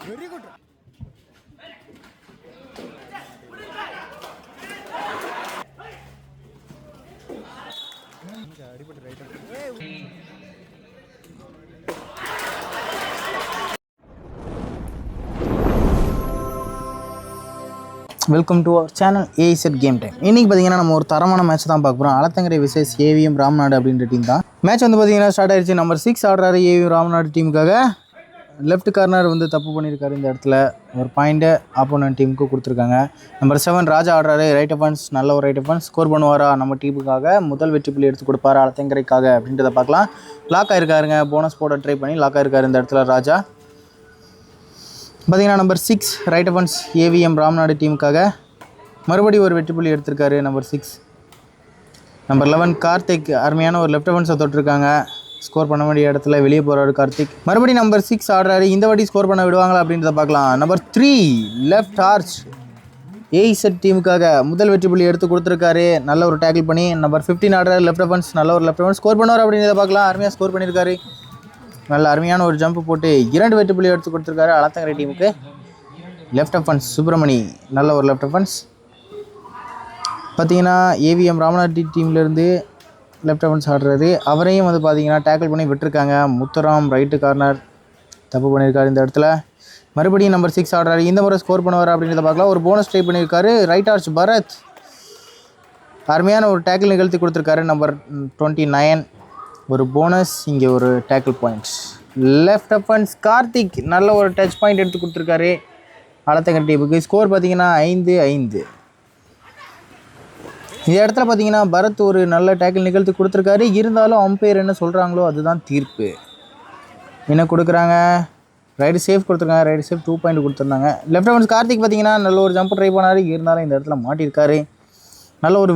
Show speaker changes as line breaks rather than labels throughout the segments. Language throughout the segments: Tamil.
Very good. அடிபட்டு right. Welcome to our channel AZ game time. இன்றைக்கி பார்த்தீங்கன்னா நம்ம ஒரு தரமான மேட்ச் தான் பார்க்க போகிறோம். அலத்தங்கரை விசேஷ் ஏவிஎம் ராம்நாடு அப்படின்ற டீம் தான். மேட்ச் வந்து பார்த்தீங்கன்னா ஸ்டார்ட் ஆயிடுச்சு. நம்பர் 6 ஆடுறாரு ஏவிஎம் ராம்நாடு டீமுக்காக. லெஃப்ட் கார்னர் வந்து தப்பு பண்ணியிருக்காரு. இந்த இடத்துல ஒரு பாயிண்ட்டை ஆப்போனன்ட் டீமுக்கு கொடுத்துருக்காங்க. நம்பர் 7 ராஜா ஆடுறாரு. ரைட் அஃபன்ஸ், நல்ல ஒரு ரைட் அஃபன்ஸ். ஸ்கோர் பண்ணுவாரா நம்ம டீமுக்காக, முதல் வெற்றி புள்ளி எடுத்து கொடுப்பாரா அலத்தங்கரைக்காக அப்படின்றத பார்க்கலாம். லாக் ஆயிருக்காருங்க. போனஸ் போட ட்ரை பண்ணி லாக் ஆயிருக்காரு இந்த இடத்துல ராஜா. பார்த்தீங்கன்னா number 6 right offence AVM Ramnad டீமுக்காக மறுபடியும் ஒரு வெற்றி புள்ளி எடுத்திருக்காரு நம்பர் 6. நம்பர் 11 கார்த்திக் அருமையான ஒரு லெஃப்ட் அஃபன்ஸை தொட்டிருக்காங்க. ஸ்கோர் பண்ண வேண்டிய இடத்துல வெளியே போகிறாரு கார்த்திக். மறுபடியும் நம்பர் 6 ஆடுறாரு. இந்த வாட்டி ஸ்கோர் பண்ண விடுவாங்களா அப்படின்றத பார்க்கலாம். நம்பர் 3 லெஃப்ட் ஆர்ச் ஏஇசெட் டீமுக்காக முதல் வெற்றி புள்ளி எடுத்து கொடுத்துருக்காரு. நல்ல ஒரு டேக்கிள் பண்ணி. நம்பர் 15 ஆடுறாரு லெஃப்ட் அஃபன்ஸ், நல்ல ஒரு லெஃப்ட் அஃபன்ஸ். ஸ்கோர் பண்ணுவார் அப்படின்றத பார்க்கலாம். அருமையாக ஸ்கோர் பண்ணியிருக்காரு. நல்ல அருமையான ஒரு ஜம்ப் போட்டு 2 வெற்றி புள்ளி எடுத்து கொடுத்துருக்காரு அலத்தங்கரை டீமுக்கு. லெஃப்ட் அஃபன்ஸ் சுப்பிரமணி, நல்ல ஒரு லெஃப்ட் அஃபன்ஸ். பார்த்தீங்கன்னா ஏவிஎம் ராமநாடு டீம்லேருந்து லெஃப்ட் அஃபன்ஸ் ஆடுறாரு. அவரையும் வந்து பார்த்தீங்கன்னா டேக்கிள் பண்ணி விட்டுருக்காங்க. முத்துராம் ரைட்டு கார்னர் தப்பு பண்ணியிருக்காரு இந்த இடத்துல. மறுபடியும் நம்பர் 6 ஆடுறாரு. இந்த முறை ஸ்கோர் பண்ணுவார் அப்படின்றத பார்க்கலாம். ஒரு போனஸ் ட்ரை பண்ணியிருக்காரு. ரைட் ஆர்ச் பரத் அருமையான ஒரு டேக்கிள் நிகழ்த்தி கொடுத்துருக்காரு. நம்பர் 29 ஒரு போனஸ், இங்கே ஒரு tackle points. Left offence Karthik நல்ல ஒரு டச் பாயிண்ட் எடுத்து கொடுத்துருக்காரு அலத்தங்கரை டீமுக்கு. ஸ்கோர் பார்த்தீங்கன்னா 5-5. இந்த இடத்துல பார்த்தீங்கன்னா பரத் ஒரு நல்ல டேக்கிள் நிகழ்த்தி கொடுத்துருக்காரு. இருந்தாலும் அம்பையர் என்ன சொல்கிறாங்களோ அதுதான் தீர்ப்பு. என்ன கொடுக்குறாங்க? ரைடு சேஃப் கொடுத்துருக்காங்க. ரைடு சேஃப் 2 பாயிண்ட் கொடுத்துருந்தாங்க. லெஃப்ட் அஃபன்ஸ் கார்த்திக் பார்த்தீங்கன்னா நல்ல ஒரு ஜம்ப் ட்ரை பண்ணார். இருந்தாலும் இந்த இடத்துல மாட்டியிருக்காரு. நல்ல ஒரு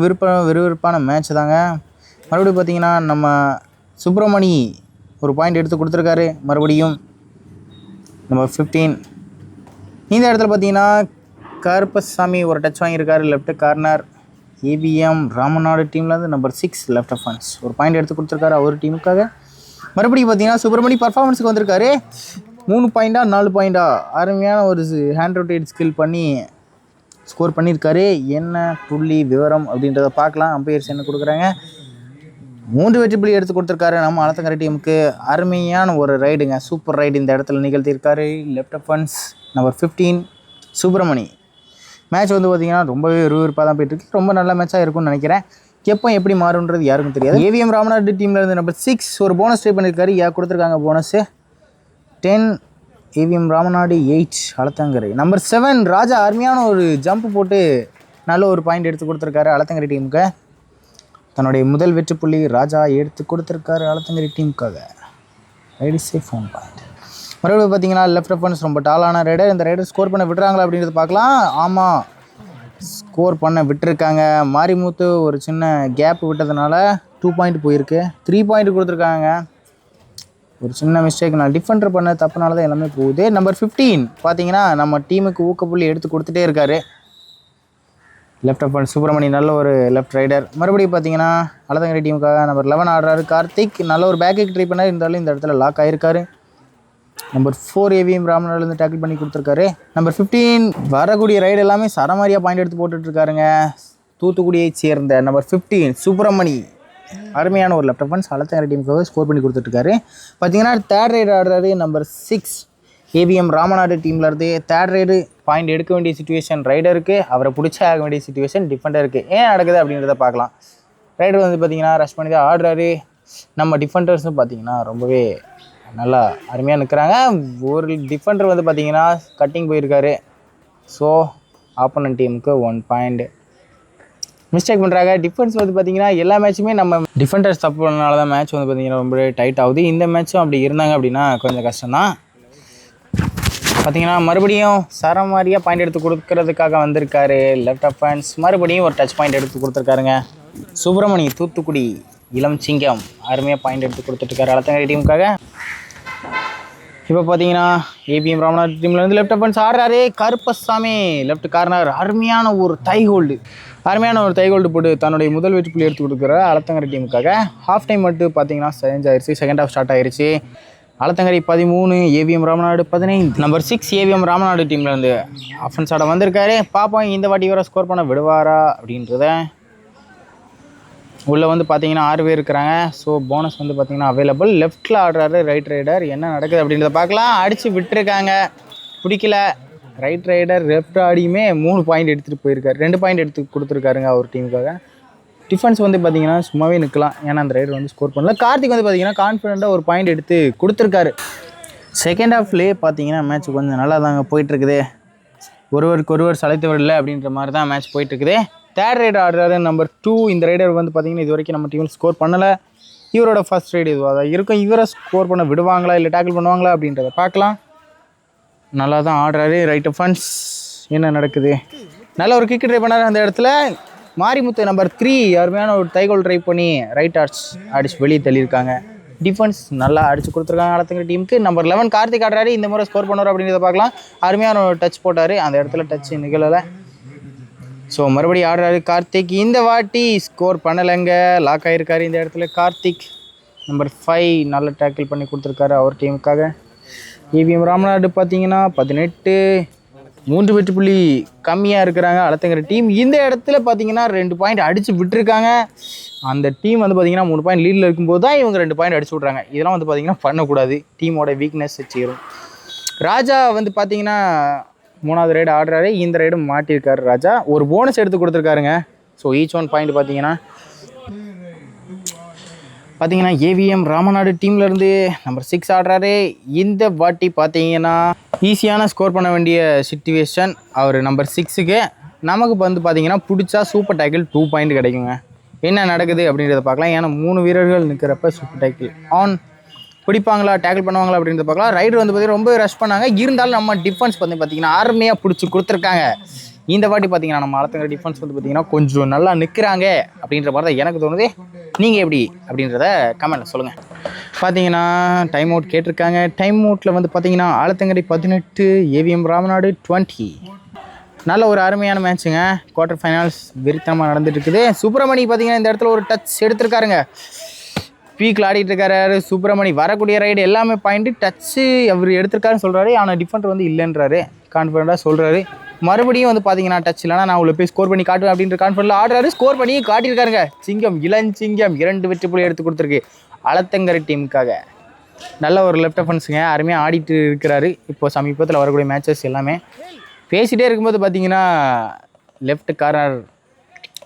விறுவிறுப்பான மேட்ச் தாங்க. மறுபடியும் பார்த்தீங்கன்னா நம்ம சுப்பிரமணி ஒரு பாயிண்ட் எடுத்து கொடுத்துருக்காரு. மறுபடியும் நம்பர் 15 இந்த இடத்துல பார்த்தீங்கன்னா கருப்பசாமி ஒரு டச் வாங்கியிருக்காரு லெஃப்ட் கார்னர். ஏவிஎம் ராமநாடு டீம்லேருந்து நம்பர் 6 லெஃப்ட் அஃபன்ஸ் ஒரு பாயிண்ட் எடுத்து கொடுத்துருக்காரு அவர் டீமுக்காக. மறுபடியும் பார்த்தீங்கன்னா சுப்பிரமணி பர்ஃபார்மன்ஸுக்கு வந்திருக்காரு. 3 பாயிண்டா 4 பாயிண்டா அருமையான ஒரு ஹேண்ட் ரொட்டேட் ஸ்கில் பண்ணி ஸ்கோர் பண்ணியிருக்காரு. என்ன புள்ளி விவரம் அப்படின்றத பார்க்கலாம். அம்பையர்ஸ் என்ன கொடுக்குறாங்க? 3 வெற்றி புள்ளி எடுத்து கொடுத்துருக்காரு நம்ம அலத்தங்கரை டீமுக்கு. அருமையான ஒரு ரைடுங்க, சூப்பர் ரைடு இந்த இடத்துல நிகழ்த்தியிருக்காரு left offence number 15 Subramani. Match வந்து பார்த்திங்கன்னா ரொம்பவே விறுவிறுப்பாக தான் போயிட்டுருக்கு. ரொம்ப நல்ல மேட்சாக இருக்கும்னு நினைக்கிறேன். எப்போ எப்படி மாறுன்றது யாருக்கும் தெரியாது. ஏவிஎம் ராமநாடு டீமில் இருந்து நம்பர் 6 ஒரு போனஸ் ட்ரை பண்ணியிருக்காரு. கொடுத்துருக்காங்க bonus 10. AVM Ramanad 8 Alathankarai. Number 7 ராஜா அருமையான ஒரு ஜம்ப் போட்டு நல்ல ஒரு பாயிண்ட் எடுத்து கொடுத்துருக்காரு அலத்தங்கரை டீமுக்கு. தன்னுடைய முதல் வெற்றி புள்ளி ராஜா எடுத்து கொடுத்துருக்காரு அலத்தங்கரை டீமுக்காக. Raid safe 1 point. மறுபடியும் பார்த்தீங்கன்னா லெஃப்ட் அஃபன்ஸ் ரொம்ப டாலான ரைடர். இந்த ரைடர் ஸ்கோர் பண்ண விட்டுறாங்களா அப்படின்றது பார்க்கலாம். ஆமாம், ஸ்கோர் பண்ண விட்டுருக்காங்க. மாரிமுத்து ஒரு சின்ன கேப் விட்டதுனால 2 பாயிண்ட் போயிருக்கு. 3 பாயிண்ட் கொடுத்துருக்காங்க. ஒரு சின்ன மிஸ்டேக், நான் டிஃபெண்டர் பண்ண தப்புனால தான் எல்லாமே போகுது. நம்பர் 15 பார்த்தீங்கன்னா நம்ம டீமுக்கு ஊக்கப்புள்ளி எடுத்து கொடுத்துட்டே இருக்காரு லெஃப்ட் அஃபன்ஸ் சுப்பிரமணி, நல்ல ஒரு லெஃப்ட் ரைடர். மறுபடியும் பார்த்தீங்கன்னா அலத்தங்கரை டீமுக்காக நம்பர் 11 ஆடுறாரு கார்த்திக். நல்ல ஒரு பேக்கிக் ட்ரை பண்ணார். இருந்தாலும் இந்த இடத்துல லாக் ஆகிருக்காரு. நம்பர் 4 ஏவிஎம் ராமநாடுலேருந்து டேக்கிள் பண்ணி கொடுத்துருக்காரு. நம்பர் 15 வரக்கூடிய ரைடு எல்லாமே சரமாரியாக பாயிண்ட் எடுத்து போட்டுட்ருக்காருங்க. தூத்துக்குடியை சேர்ந்த நம்பர் 15 சுப்பிரமணி அருமையான ஒரு லெஃப்ட் அஃபன்ஸ் அலத்தங்கரை டீமுக்காக ஸ்கோர் பண்ணி கொடுத்துட்ருக்காரு. பார்த்தீங்கன்னா தேர்ட் ரைடு ஆடுறாரு நம்பர் 6 ஏவிஎம் ராமநாடு டீம்லேருந்து. தேர்ட் ரைடு பாயிண்ட் எடுக்க வேண்டிய சுச்சுவேஷன் ரைடருக்கு, அவரை பிடிச்சே ஆக வேண்டிய சுச்சுவேஷன் டிஃபெண்டருக்கு. ஏன் நடக்குது அப்படின்றத பார்க்கலாம். ரைடர் வந்து பார்த்திங்கன்னா ரஷ் பண்ணி தான் ஆடுறாரு. நம்ம டிஃபெண்டர்ஸும் பார்த்திங்கன்னா ரொம்பவே நல்லா அருமையாக நிற்கிறாங்க. ஒரு டிஃபெண்டர் வந்து பார்த்திங்கன்னா கட்டிங் போயிருக்காரு. ஸோ ஆப்போனன்ட் டீமுக்கு 1 பாயிண்ட். மிஸ்டேக் பண்ணுறாங்க. டிஃபென்ஸ் வந்து பார்த்திங்கன்னா எல்லா மேட்சுமே நம்ம டிஃபெண்டர்ஸ் தப்பு பண்ணனால தான் மேட்ச் வந்து பார்த்திங்கன்னா ரொம்ப டைட் ஆகுது. இந்த மேட்சும் அப்படி இருந்தாங்க அப்படின்னா கொஞ்சம் கஷ்டம்தான். பார்த்தீங்கன்னா மறுபடியும் சரமாரியாக பாயிண்ட் எடுத்து கொடுக்கறதுக்காக வந்திருக்காரு லெஃப்ட் அஃபன்ஸ். மறுபடியும் ஒரு டச் பாயிண்ட் எடுத்து கொடுத்துருக்காருங்க சுப்பிரமணி. தூத்துக்குடி இளம் சிங்கம் அருமையாக பாயிண்ட் எடுத்து கொடுத்துட்ருக்காரு அலத்தங்கரை டீமுக்காக. இப்போ பார்த்தீங்கன்னா ஏவிஎம் ராமநாடு டீம்லேருந்து லெஃப்ட் அஃபன்ஸ் ஆடுறாரு கருப்பசாமி லெஃப்ட் கார்னர். அருமையான ஒரு தை ஹோல்டு போட்டு தன்னுடைய முதல் வெற்றி புள்ளி எடுத்து கொடுக்குற அலத்தங்கரை டீமுக்காக. ஹாஃப் டைம் மட்டும் பார்த்தீங்கன்னா சேஞ்ச் ஆயிடுச்சு. செகண்ட் ஹாஃப் ஸ்டார்ட் ஆயிடுச்சு. Alathankarai 13, AVM Ramanad 15. Number 6 AVM Ramanad டீம்லேருந்து ஆஃபன்ஸ் ஆட வந்திருக்காரு. பார்ப்போம் இந்த வாட்டி இவரை ஸ்கோர் பண்ண விடுவாரா அப்படின்றத. உள்ளே வந்து பார்த்தீங்கன்னா 6 பேர் இருக்கிறாங்க. ஸோ போனஸ் வந்து பார்த்தீங்கன்னா அவைலபிள். லெஃப்ட்டில் ஆடுறாரு ரைட் ரைடர். என்ன நடக்குது அப்படின்றத பார்க்கலாம். அடித்து விட்டுருக்காங்க, பிடிக்கல. ரைட் ரைடர் லெஃப்ட் ஆடியுமே 3 பாயிண்ட் எடுத்துகிட்டு போயிருக்காரு. 2 பாயிண்ட் எடுத்து கொடுத்துருக்காருங்க அவர் டீமுக்காக. டிஃபென்ஸ் வந்து பார்த்தீங்கன்னா சும்மாவே நிற்கலாம், ஏன்னா அந்த ரைடர் வந்து ஸ்கோர் பண்ணல. கார்த்திக் வந்து பார்த்தீங்கன்னா கான்ஃபிடென்ட்டாக ஒரு பாயிண்ட் எடுத்து கொடுத்துருக்காரு. செகண்ட் ஹாஃப்லேயே பார்த்தீங்கன்னா மேட்ச் கொஞ்சம் நல்லா தாங்க போயிட்டுருக்குது. ஒருவர் சளைத்து விடல அப்படின்ற மாதிரி தான் மேட்ச் போயிட்டுருக்குது. தேர்ட் ரைடர் ஆடுறாரு நம்பர் 2. இந்த ரைடர் வந்து பார்த்தீங்கன்னா இது வரைக்கும் நம்ம டீமில் ஸ்கோர் பண்ணலை. இவரோட ஃபர்ஸ்ட் ரைடு இதுவாக தான் இருக்கும். இவரை ஸ்கோர் பண்ண விடுவாங்களா இல்லை டேக்கிள் பண்ணுவாங்களா அப்படின்றத பார்க்கலாம். நல்லா தான் ஆடுறாரு. ரைட் ஃபன்ஸ் என்ன நடக்குது. நல்ல ஒரு கிக் ட்ரை பண்ணார் அந்த இடத்துல. மாரிமுத்து நம்பர் 3 அருமையான ஒரு தைகோல் ட்ரை பண்ணி ரைட் அடிச்சு வெளியே தள்ளியிருக்காங்க. டிஃபென்ஸ் நல்லா அடிச்சு கொடுத்துருக்காங்க ஆலத்தங்கரை டீமுக்கு. நம்பர் 11 கார்த்திக் ஆடுறாரு. இந்த முறை ஸ்கோர் பண்ணுவார் அப்படின்றத பார்க்கலாம். அருமையான ஒரு டச் போட்டார், அந்த இடத்துல டச் நிகழலை. ஸோ மறுபடியும் ஆடுறாரு கார்த்திக். இந்த வாட்டி ஸ்கோர் பண்ணலைங்க, லாக் ஆகிருக்காரு இந்த இடத்துல கார்த்திக். நம்பர் 5 நல்ல டேக்கிள் பண்ணி கொடுத்துருக்காரு அவர் டீமுக்காக. ஏவிஎம் ராமநாடு பார்த்தீங்கன்னா 18, 3 வெற்றி புள்ளி கம்மியாக இருக்கிறாங்க ஆலத்தங்கரை டீம். இந்த இடத்துல பார்த்தீங்கன்னா 2 பாயிண்ட் அடித்து விட்டுருக்காங்க. அந்த டீம் வந்து பார்த்தீங்கன்னா 3 பாயிண்ட் லீடில் இருக்கும்போது தான் இவங்க 2 பாயிண்ட் அடிச்சு விட்றாங்க. இதெல்லாம் வந்து பார்த்தீங்கன்னா பண்ணக்கூடாது, டீமோட வீக்னஸ் வச்சுக்கிறோம். ராஜா வந்து பார்த்தீங்கன்னா 3வது ரைடு ஆடுறாரு. இந்த ரைடு மாட்டியிருக்காரு ராஜா. ஒரு போனஸ் எடுத்து கொடுத்துருக்காருங்க. ஸோ ஈச் ஒன் பாயிண்ட் பார்த்தீங்கன்னா ஏவிஎம் ராமநாடு டீம்லேருந்து நம்பர் 6 ஆடுறாரு. இந்த வாட்டி பார்த்தீங்கன்னா ஈஸியான ஸ்கோர் பண்ண வேண்டிய சிச்சுவேஷன் அவர் நம்பர் 6க்கு. நமக்கு வந்து பார்த்தீங்கன்னா பிடிச்சா சூப்பர் டேக்கிள் 2 பாயிண்ட் கிடைக்குங்க. என்ன நடக்குது அப்படின்றத பார்க்கலாம். ஏன்னா 3 வீரர்கள் நிற்கிறப்ப சூப்பர் டேக்கிள் ஆன் பிடிப்பாங்களா, டேக்கிள் பண்ணுவாங்களா அப்படின்றத பார்க்கலாம். ரைடர் வந்து பார்த்தீங்கன்னா ரொம்ப ரஷ் பண்ணாங்க. இருந்தாலும் நம்ம டிஃபென்ஸ் வந்து பார்த்தீங்கன்னா அருமையாக பிடிச்சி கொடுத்துருக்காங்க. இந்த வாட்டி பார்த்தீங்கன்னா நம்ம ஆலத்தங்கரை டிஃபென்ஸ் வந்து பார்த்தீங்கன்னா கொஞ்சம் நல்லா நிற்கிறாங்க அப்படின்ற மாதிரி தான் எனக்கு தோணுது. நீங்கள் எப்படி அப்படின்றத கமெண்ட்டில் சொல்லுங்கள். பார்த்தீங்கன்னா டைம் அவுட் கேட்டிருக்காங்க. டைம் அவுட்டில் வந்து பார்த்தீங்கன்னா ஆலத்தங்கரை 18, ஏவிஎம் ராமநாடு 20. நல்ல ஒரு அருமையான மேட்ச்சுங்க. குவார்ட்டர் ஃபைனல்ஸ் வெறித்தனமாக நடந்துட்டு இருக்குது. சுப்பிரமணி பார்த்தீங்கன்னா இந்த இடத்துல ஒரு டச் எடுத்திருக்காருங்க. பீக்கில் ஆடிட்டு இருக்காரு சுப்பிரமணி. வரக்கூடிய ரைடு எல்லாமே பாயிண்ட்டு டச்சு அவர் எடுத்திருக்காருன்னு சொல்கிறாரு. ஆனால் டிஃபெண்டர் வந்து இல்லைன்றாரு, கான்ஃபிடண்ட்டாக சொல்கிறாரு. மறுபடியும் வந்து பார்த்தீங்கன்னா டச் இல்லைனா நான் உள்ள போய் ஸ்கோர் பண்ணி காட்டுவேன் அப்படின்ற கான்ஃபிடண்ட்டில் ஆடுறாரு. ஸ்கோர் பண்ணி காட்டியிருக்காருங்க. சிங்கம் இளஞ்சிங்கம் 2 வெற்றி புள்ளி எடுத்து கொடுத்துருக்கு ஆலத்தங்கரை டீமுக்காக. நல்ல ஒரு லெஃப்ட் அஃபென்ஸுங்க, அருமையாக ஆடிட்டு இருக்கிறாரு. இப்போ சமீபத்தில் வரக்கூடிய மேட்சஸ் எல்லாமே பேசிகிட்டே இருக்கும்போது பார்த்தீங்கன்னா லெஃப்ட் கார்னர்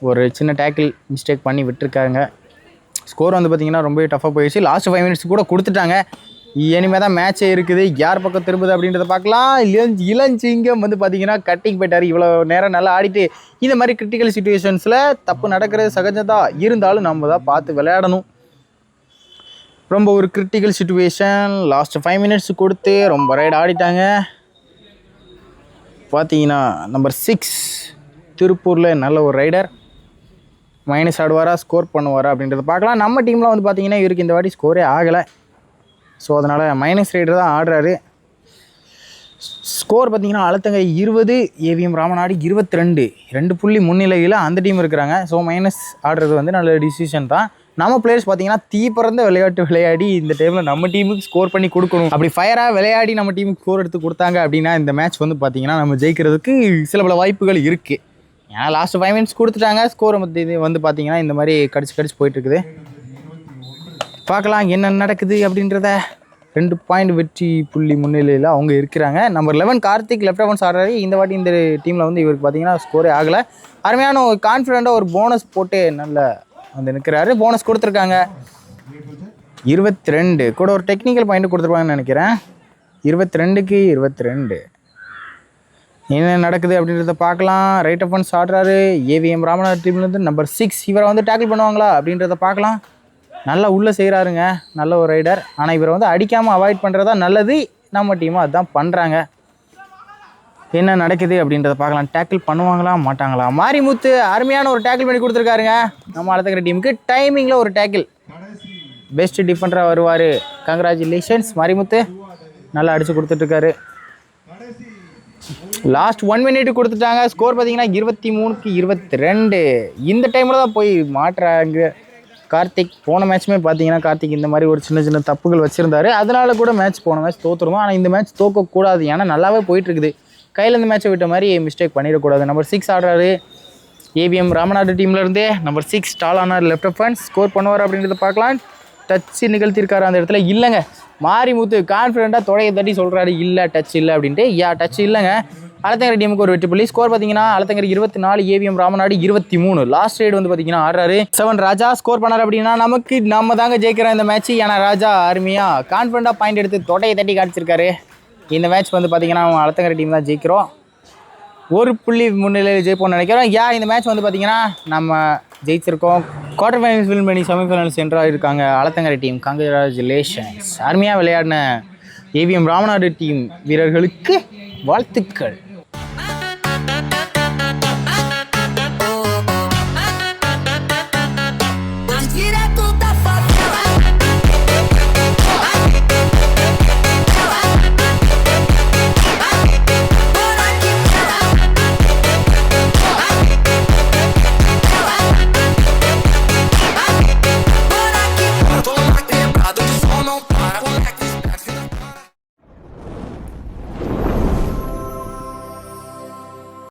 ஒரு சின்ன டேக்கிள் மிஸ்டேக் பண்ணி விட்டுருக்காங்க. ஸ்கோர் வந்து பார்த்தீங்கன்னா ரொம்பவே டஃப்பாக போயிடுச்சு. லாஸ்ட் 5 மினிட்ஸ் கூட கொடுத்துட்டாங்க. இனிமேல் தான் மேட்சே இருக்குது. யார் பக்கம் திரும்புது அப்படின்றத பார்க்கலாம். இளஞ்சிங்கம் வந்து பார்த்தீங்கன்னா கட்டிங் போயிட்டார். இவ்வளோ நேரம் நல்லா ஆடிட்டு இந்த மாதிரி கிரிட்டிக்கல் சிச்சுவேஷன்ஸில் தப்பு நடக்கிறது சகஜதான். இருந்தாலும் நம்ம தான் பார்த்து விளையாடணும். ரொம்ப ஒரு கிரிட்டிக்கல் சிச்சுவேஷன். லாஸ்ட் 5 மினிட்ஸ் கொடுத்து ரொம்ப ரைடு ஆடிட்டாங்க. பார்த்தீங்கன்னா நம்பர் 6 திருப்பூரில் நல்ல ஒரு ரைடர். மைனஸ் ஆடுவாரா, ஸ்கோர் பண்ணுவாரா அப்படின்றத பார்க்கலாம். நம்ம டீமில் வந்து பார்த்தீங்கன்னா இவருக்கு இந்த வாட்டி ஸ்கோரே ஆகலை. ஸோ அதனால் மைனஸ் ரைடர் தான் ஆடுறாரு. ஸ்கோர் பார்த்தீங்கன்னா ஆலத்தங்கரை 20, ஏவிஎம் ராமநாடு 22. 2 புள்ளி முன்னிலையில் அந்த டீம் இருக்கிறாங்க. ஸோ மைனஸ் ஆடுறது வந்து நல்ல டிசிஷன் தான். நம்ம பிளேயர்ஸ் பார்த்தீங்கன்னா தீப்பறந்த விளையாடி இந்த டைமில் நம்ம டீமுக்கு ஸ்கோர் பண்ணி கொடுக்கணும். அப்படி ஃபயராக விளையாடி நம்ம டீமுக்கு ஸ்கோர் எடுத்து கொடுத்தாங்க அப்படின்னா இந்த மேட்ச் வந்து பார்த்தீங்கன்னா நம்ம ஜெயிக்கிறதுக்கு சில பல வாய்ப்புகள் இருக்குது. ஏன்னா லாஸ்ட் 5 மினிட்ஸ் கொடுத்துட்டாங்க. ஸ்கோர் வந்து பார்த்தீங்கன்னா இந்த மாதிரி கடிச்சு போயிட்டுருக்குது. பார்க்கலாம் என்ன நடக்குது அப்படின்றத. 2 பாயிண்ட் வெற்றி புள்ளி முன்னிலையில் அவங்க இருக்கிறாங்க. நம்பர் 11 கார்த்திக் லெஃப்ட் அஃபென்ஸ் ஆடுறாரு. இந்த வாட்டி இந்த டீமில் வந்து இவருக்கு பார்த்தீங்கன்னா ஸ்கோரே ஆகலை. அருமையான ஒரு கான்ஃபிடென்ட்டாக ஒரு போனஸ் போட்டு நல்லா வந்து நிற்கிறாரு. போனஸ் கொடுத்துருக்காங்க 22. கூட ஒரு டெக்னிக்கல் பாயிண்ட் கொடுத்துருப்பாங்கன்னு நினைக்கிறேன். 22க்கு 22. என்ன நடக்குது அப்படின்றத பார்க்கலாம். ரைட் அஃபென்ஸ் ஆடுறாரு ஏவிஎம் ராமநாடு டீம்லேருந்து நம்பர் 6. இவரை வந்து டேக்கிள் பண்ணுவாங்களா அப்படின்றத பார்க்கலாம். நல்லா உள்ளே செய்கிறாருங்க, நல்ல ஒரு ரைடர். ஆனால் இவரை வந்து அடிக்காமல் அவாய்ட் பண்ணுறதா நல்லது. நம்ம டீமும் அதுதான் பண்ணுறாங்க. என்ன நடக்குது அப்படின்றத பார்க்கலாம். டேக்கிள் பண்ணுவாங்களா மாட்டாங்களா. மாரிமுத்து அருமையான ஒரு டேக்கிள் பண்ணி கொடுத்துருக்காருங்க நம்ம ஆலத்தங்கரை டீமுக்கு. டைமிங்கில் ஒரு டேக்கிள். பெஸ்ட் டிஃபெண்டராக வருவார். கங்க்ராச்சுலேஷன்ஸ் மாரிமுத்து, நல்லா அடித்து கொடுத்துட்ருக்காரு. லாஸ்ட் 1 மினிட் கொடுத்துட்டாங்க. ஸ்கோர் பார்த்தீங்கன்னா 23க்கு 22. இந்த டைமில் தான் போய் மாட்டுறாங்க கார்த்திக் போன மேட்ச்சுமே பார்த்தீங்கன்னா கார்த்திக் இந்த மாதிரி ஒரு சின்ன சின்ன தப்புகள் வச்சுருந்தாரு. அதனால கூட போன மேட்ச் தோற்றுருந்தோம். ஆனால் இந்த மேட்ச் தோக்கக்கூடாது, ஏன்னா நல்லாவே போயிட்டுருக்குது. கையில் இந்த மேட்ச்சை விட்ட மாதிரி மிஸ்டேக் பண்ணிடக்கூடாது. நம்பர் 6 ஆடுறாரு ஏவிஎம் ராமநாடு டீம்லேருந்தே. நம்பர் 6 டால் ஆனார் லெஃப்ட் ஆஃப் ஹேண்ட். ஸ்கோர் பண்ணுவார் அப்படின்றத பார்க்கலாம். டச்சு நிகழ்த்திருக்காரு அந்த இடத்துல. இல்லைங்க, மாரிமுத்து கான்ஃபிடென்ட்டாக தொடையை தட்டி சொல்கிறாரு இல்லை டச் இல்லை அப்படின்ட்டு. டச் இல்லைங்க. அலத்தங்கரை டீமுக்கு ஒரு வெற்றி புள்ளி. ஸ்கோர் பார்த்தீங்கன்னா Alathankarai 24, AVM Ramanad 23. Last ride வந்து பார்த்தீங்கன்னா ஆடுறாரு 7 ராஜா. ஸ்கோர் பண்ணார் அப்படின்னா நம்ம தாங்க ஜெயிக்கிறோம் இந்த மேட்ச். ஏன்னா ராஜா அருமையாக கான்ஃபிடென்ட்டாக பாயிண்ட் எடுத்து தொடையை தட்டி காட்டிச்சிருக்காரு. இந்த மேட்ச் வந்து பார்த்தீங்கன்னா அவங்க அலத்தங்கரை டீம் தான் ஜெயிக்கிறோம். ஒரு புள்ளி முன்னிலையில் ஜெயிப்போம்னு நினைக்கிறோம். இந்த மேட்ச் வந்து பார்த்தீங்கன்னா நம்ம ஜெயிச்சிருக்கோம். குவார்டர் ஃபைனல்ஸ் வின் பண்ணி செமிஃபைனல்ஸ் சென்றாக இருக்காங்க அலத்தங்கரை டீம். கங்க்ராச்சுலேஷன்ஸ். அருமையாக விளையாடின ஏவிஎம் ராமநாடு டீம் வீரர்களுக்கு வாழ்த்துக்கள்.